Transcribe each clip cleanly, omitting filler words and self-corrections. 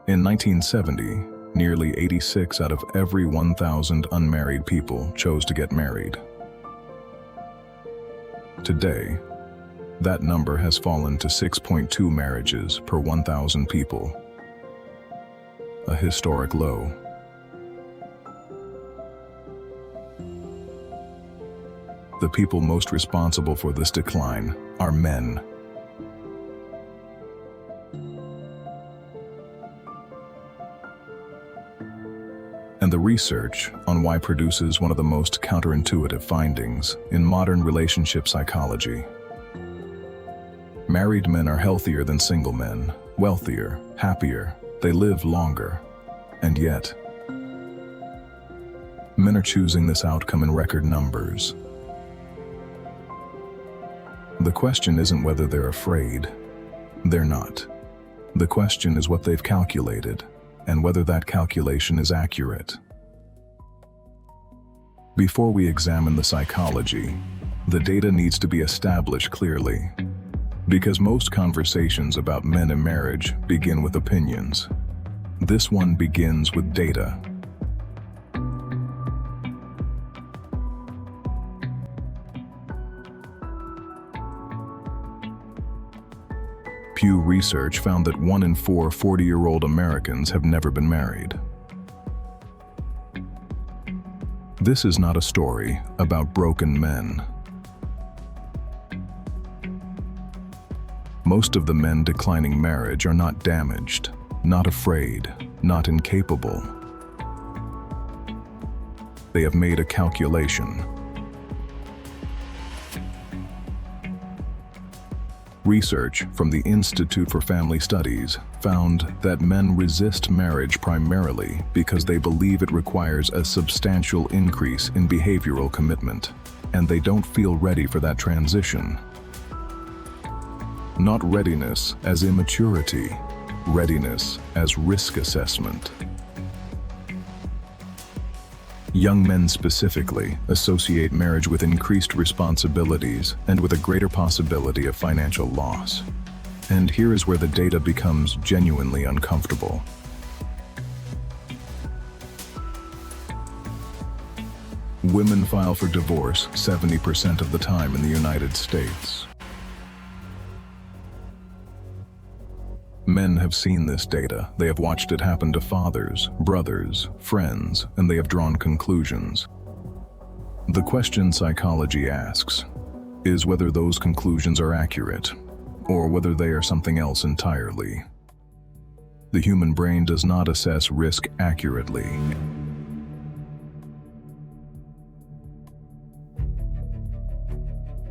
In 1970, nearly 86 out of every 1,000 unmarried people chose to get married. Today, that number has fallen to 6.2 marriages per 1,000 people, a historic low. The people most responsible for this decline are men. And the research on why produces one of the most counterintuitive findings in modern relationship psychology. Married men are healthier than single men, wealthier, happier, they live longer, and yet, men are choosing this outcome in record numbers. The question isn't whether they're afraid. They're not. The question is what they've calculated, and whether that calculation is accurate. Before we examine the psychology, the data needs to be established clearly, because most conversations about men and marriage begin with opinions. This one begins with data. Pew Research found that 1 in 4 40-year-old Americans have never been married. This is not a story about broken men. Most of the men declining marriage are not damaged, not afraid, not incapable. They have made a calculation. Research from the Institute for Family Studies found that men resist marriage primarily because they believe it requires a substantial increase in behavioral commitment, and they don't feel ready for that transition. Not readiness as immaturity, readiness as risk assessment. Young men specifically associate marriage with increased responsibilities and with a greater possibility of financial loss. And here is where the data becomes genuinely uncomfortable. Women file for divorce 70% of the time in the United States. Men have seen this data, they have watched it happen to fathers, brothers, friends, and they have drawn conclusions. The question psychology asks is whether those conclusions are accurate, or whether they are something else entirely. The human brain does not assess risk accurately.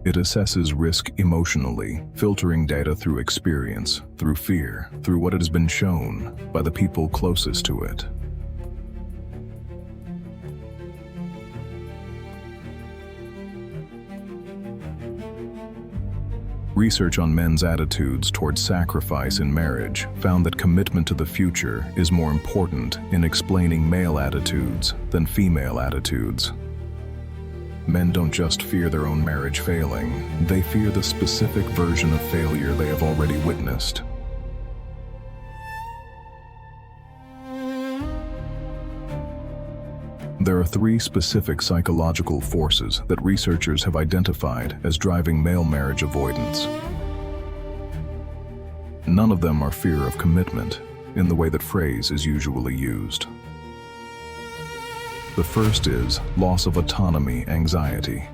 It assesses risk emotionally, filtering data through experience, through fear, through what it has been shown by the people closest to it. Research on men's attitudes towards sacrifice in marriage found that commitment to the future is more important in explaining male attitudes than female attitudes. Men don't just fear their own marriage failing, they fear the specific version of failure they have already witnessed. There are 3 specific psychological forces that researchers have identified as driving male marriage avoidance. None of them are fear of commitment, in the way that phrase is usually used. The first is loss of autonomy anxiety.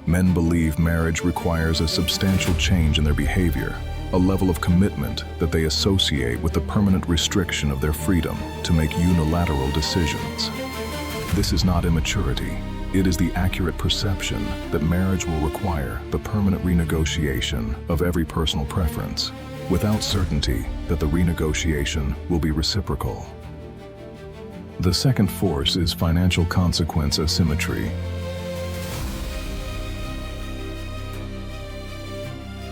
Men believe marriage requires a substantial change in their behavior, a level of commitment that they associate with the permanent restriction of their freedom to make unilateral decisions. This is not immaturity. It is the accurate perception that marriage will require the permanent renegotiation of every personal preference, without certainty that the renegotiation will be reciprocal. The second force is financial consequence asymmetry.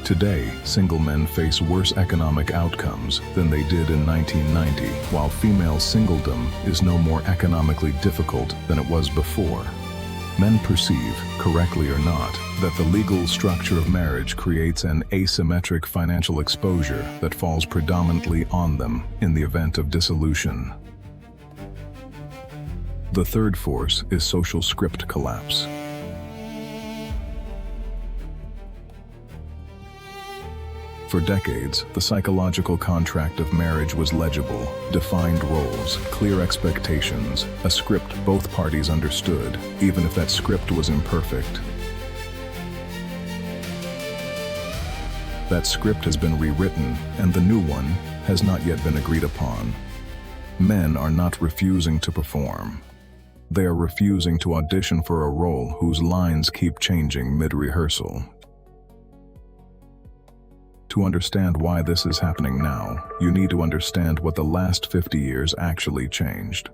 Today, single men face worse economic outcomes than they did in 1990, while female singledom is no more economically difficult than it was before. Men perceive, correctly or not, that the legal structure of marriage creates an asymmetric financial exposure that falls predominantly on them in the event of dissolution. The third force is social script collapse. For decades, the psychological contract of marriage was legible, defined roles, clear expectations, a script both parties understood, even if that script was imperfect. That script has been rewritten, and the new one has not yet been agreed upon. Men are not refusing to perform. They are refusing to audition for a role whose lines keep changing mid-rehearsal. To understand why this is happening now, you need to understand what the last 50 years actually changed.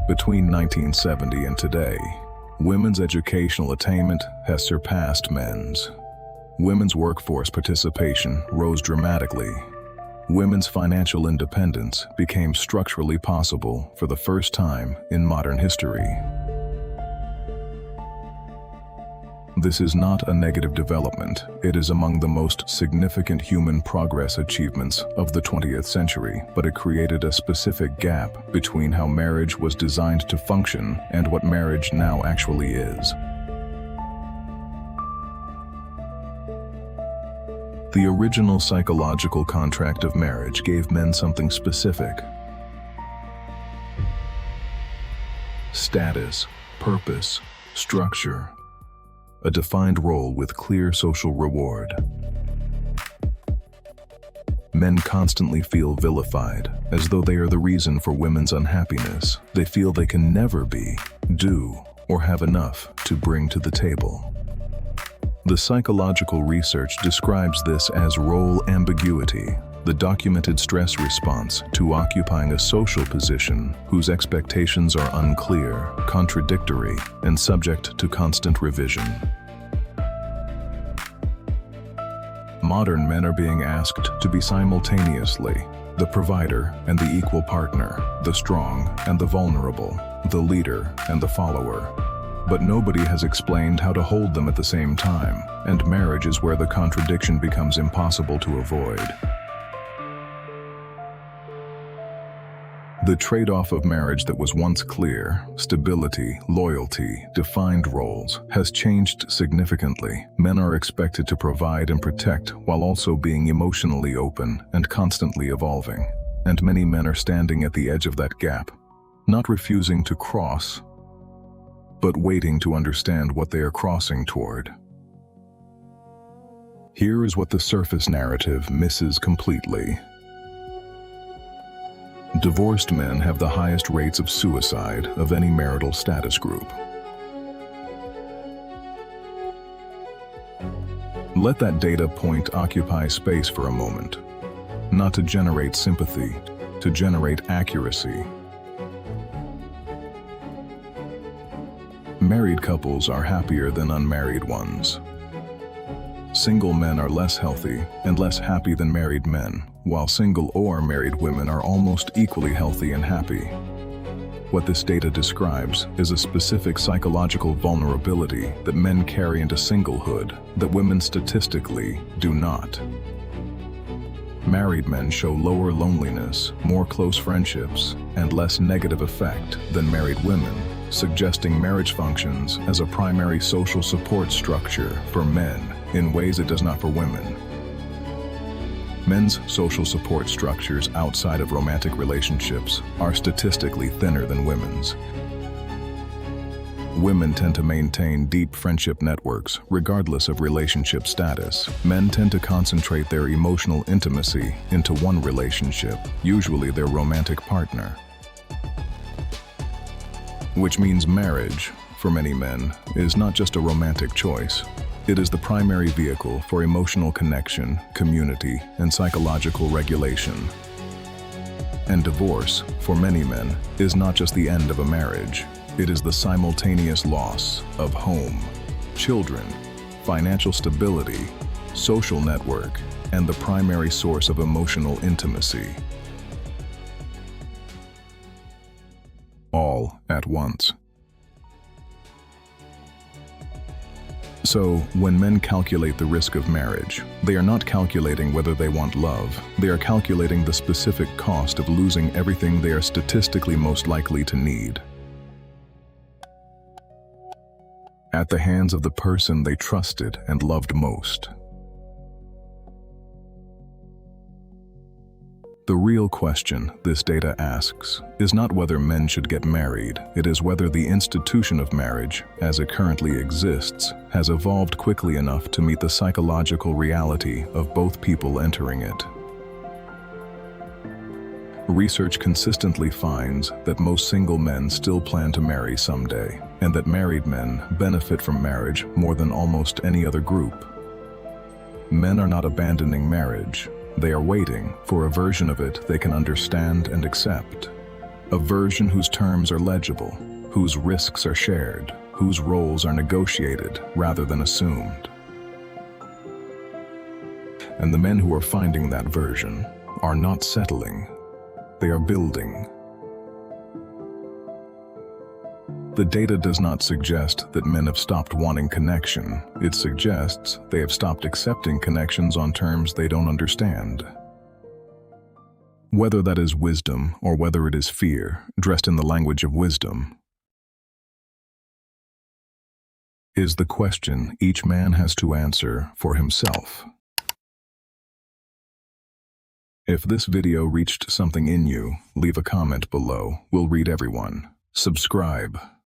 Between 1970 and today, women's educational attainment has surpassed men's. Women's workforce participation rose dramatically. Women's financial independence became structurally possible for the first time in modern history. This is not a negative development. It is among the most significant human progress achievements of the 20th century, but it created a specific gap between how marriage was designed to function and what marriage now actually is. The original psychological contract of marriage gave men something specific: status, purpose, structure, a defined role with clear social reward. Men constantly feel vilified, as though they are the reason for women's unhappiness. They feel they can never be, do, or have enough to bring to the table. The psychological research describes this as role ambiguity, the documented stress response to occupying a social position whose expectations are unclear, contradictory, and subject to constant revision. Modern men are being asked to be simultaneously the provider and the equal partner, the strong and the vulnerable, the leader and the follower. But nobody has explained how to hold them at the same time, and marriage is where the contradiction becomes impossible to avoid. The trade-off of marriage that was once clear, stability, loyalty, defined roles, has changed significantly. Men are expected to provide and protect while also being emotionally open and constantly evolving. And many men are standing at the edge of that gap, not refusing to cross, but waiting to understand what they are crossing toward. Here is what the surface narrative misses completely. Divorced men have the highest rates of suicide of any marital status group. Let that data point occupy space for a moment, not to generate sympathy, to generate accuracy. Married couples are happier than unmarried ones. Single men are less healthy and less happy than married men, while single or married women are almost equally healthy and happy. What this data describes is a specific psychological vulnerability that men carry into singlehood that women statistically do not. Married men show lower loneliness, more close friendships, and less negative effect than married women, suggesting marriage functions as a primary social support structure for men in ways it does not for women. Men's social support structures outside of romantic relationships are statistically thinner than women's. Women tend to maintain deep friendship networks regardless of relationship status. Men tend to concentrate their emotional intimacy into one relationship, usually their romantic partner. Which means marriage, for many men, is not just a romantic choice. It is the primary vehicle for emotional connection, community, and psychological regulation. And divorce, for many men, is not just the end of a marriage. It is the simultaneous loss of home, children, financial stability, social network, and the primary source of emotional intimacy. All at once. So, when men calculate the risk of marriage, they are not calculating whether they want love, they are calculating the specific cost of losing everything they are statistically most likely to need. At the hands of the person they trusted and loved most. The real question this data asks is not whether men should get married, it is whether the institution of marriage, as it currently exists, has evolved quickly enough to meet the psychological reality of both people entering it. Research consistently finds that most single men still plan to marry someday, and that married men benefit from marriage more than almost any other group. Men are not abandoning marriage. They are waiting for a version of it they can understand and accept. A version whose terms are legible, whose risks are shared, whose roles are negotiated rather than assumed. And the men who are finding that version are not settling. They are building. The data does not suggest that men have stopped wanting connection. It suggests they have stopped accepting connections on terms they don't understand. Whether that is wisdom or whether it is fear, dressed in the language of wisdom, is the question each man has to answer for himself. If this video reached something in you, leave a comment below. We'll read everyone. Subscribe.